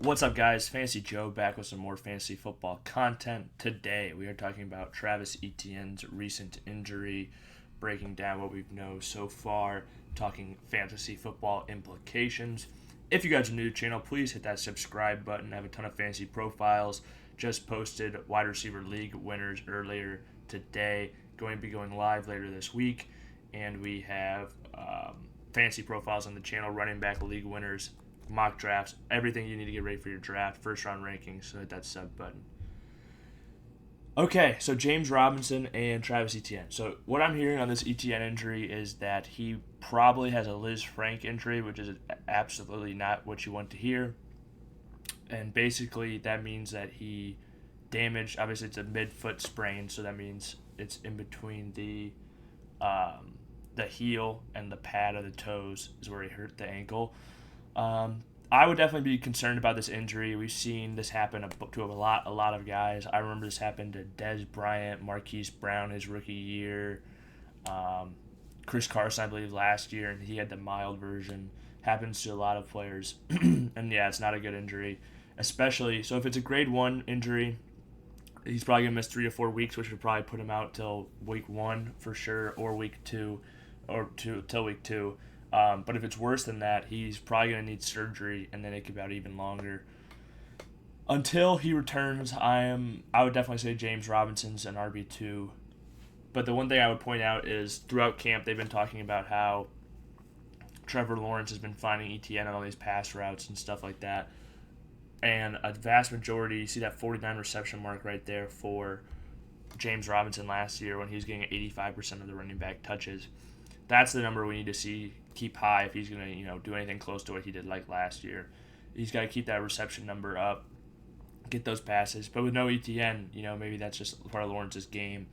What's up, guys? Fantasy Joe back with some more fantasy football content. Today, we are talking about Travis Etienne's recent injury, breaking down what we know so far, talking fantasy football implications. If you guys are new to the channel, please hit that subscribe button. I have a ton of fantasy profiles. Just posted wide receiver league winners earlier today. Going to be going live later this week. And we have fantasy profiles on the channel, running back league winners, mock drafts, everything you need to get ready for your draft, first round rankings, so hit that sub button. Okay, so James Robinson and Travis Etienne. So what I'm hearing on this Etienne injury is that he probably has a Liz Frank injury, which is absolutely not what you want to hear. And basically that means that he damaged, obviously it's a mid-foot sprain, so that means it's in between the heel and the pad of the toes is where he hurt the ankle. I would definitely be concerned about this injury. We've seen this happen to a lot of guys. I remember this happened to Dez Bryant, Marquise Brown his rookie year, Chris Carson, I believe, last year, and he had the mild version. Happens to a lot of players. And yeah, it's not a good injury, especially so if it's a grade 1 injury. He's probably going to miss 3 to 4 weeks, which would probably put him out till week 1 for sure, or week 2, till week 2. But if it's worse than that, he's probably going to need surgery, and then it could be out even longer. Until he returns, I would definitely say James Robinson's an RB2. But the one thing I would point out is throughout camp, they've been talking about how Trevor Lawrence has been finding Etienne on all these pass routes and stuff like that. And a vast majority, you see that 49 reception mark right there for James Robinson last year when he was getting 85% of the running back touches. That's the number we need to see keep high if he's going to, do anything close to what he did like last year. He's got to keep that reception number up, get those passes. But with no Etienne, maybe that's just part of Lawrence's game.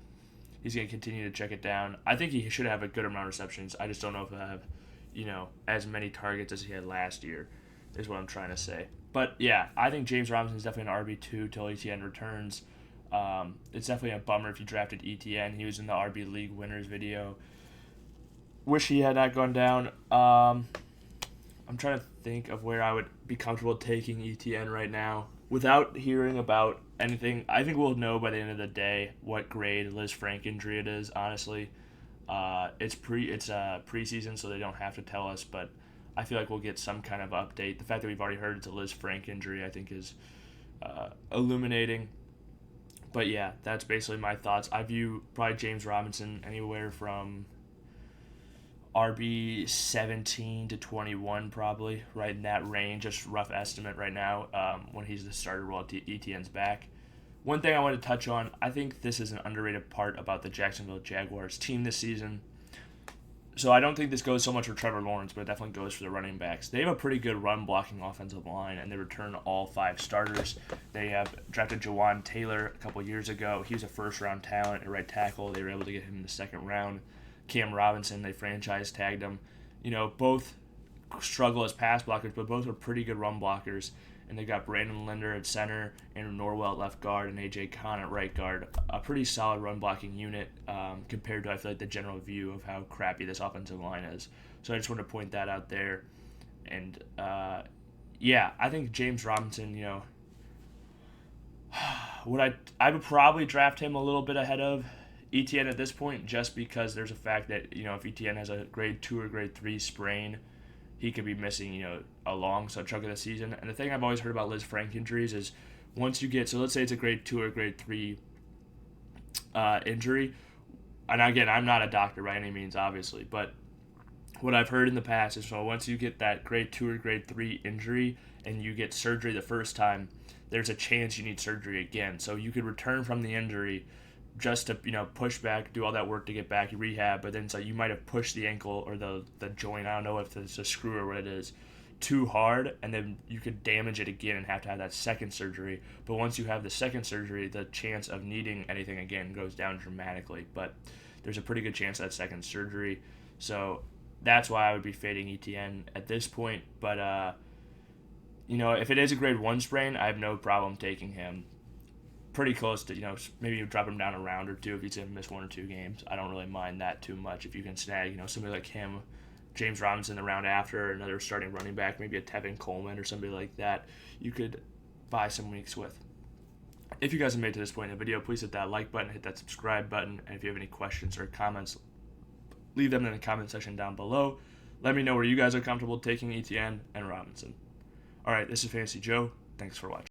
He's going to continue to check it down. I think he should have a good amount of receptions. I just don't know if he'll have, as many targets as he had last year is what I'm trying to say. But, yeah, I think James Robinson is definitely an RB2 till Etienne returns. It's definitely a bummer if you drafted Etienne. He was in the RB League winners video. Wish he had not gone down. I'm trying to think of where I would be comfortable taking Etienne right now without hearing about anything. I think we'll know by the end of the day what grade Liz Frank injury it is. Honestly, it's preseason, so they don't have to tell us. But I feel like we'll get some kind of update. The fact that we've already heard it's a Liz Frank injury, I think, is illuminating. But yeah, that's basically my thoughts. I view probably James Robinson anywhere from RB 17 to 21, probably right in that range. Just rough estimate right now. When he's the starter while Etienne's back. One thing I want to touch on, I think this is an underrated part about the Jacksonville Jaguars team this season. So I don't think this goes so much for Trevor Lawrence, but it definitely goes for the running backs. They have a pretty good run-blocking offensive line, and they return all 5 starters. They have drafted Jawan Taylor a couple years ago. He was a first-round talent at right tackle. They were able to get him in the second round. Cam Robinson, they franchise tagged him. Both struggle as pass blockers, but both are pretty good run blockers. And they got Brandon Linder at center, Andrew Norwell at left guard, and A.J. Khan at right guard. A pretty solid run blocking unit compared to, I feel like, the general view of how crappy this offensive line is. So I just want to point that out there. And, I think James Robinson, I would probably draft him a little bit ahead of Etienne at this point, just because there's a fact that, if Etienne has a grade 2 or grade 3 sprain, he could be missing, a long chunk of the season. And the thing I've always heard about Liz Frank injuries is once you get, so let's say it's a grade 2 or grade 3 injury, and again, I'm not a doctor by any means, obviously, but what I've heard in the past is so once you get that grade 2 or grade 3 injury and you get surgery the first time, there's a chance you need surgery again. So you could return from the injury just to push back, do all that work to get back, rehab, but then so you might have pushed the ankle or the joint, I don't know if it's a screw or what it is, too hard, and then you could damage it again and have to have that second surgery. But once you have the second surgery, the chance of needing anything again goes down dramatically. But there's a pretty good chance of that second surgery. So that's why I would be fading Etienne at this point. But if it is a grade 1 sprain, I have no problem taking him pretty close to, maybe you drop him down a round or two if he's going to miss 1 or 2 games. I don't really mind that too much if you can snag, somebody like him James Robinson the round after, another starting running back, maybe a Tevin Coleman or somebody like that, you could buy some weeks with. If you guys have made it to this point in the video, please hit that like button, hit that subscribe button, and if you have any questions or comments, leave them in the comment section down below. Let me know where you guys are comfortable taking Etienne and Robinson. All right, this is Fantasy Joe. Thanks for watching.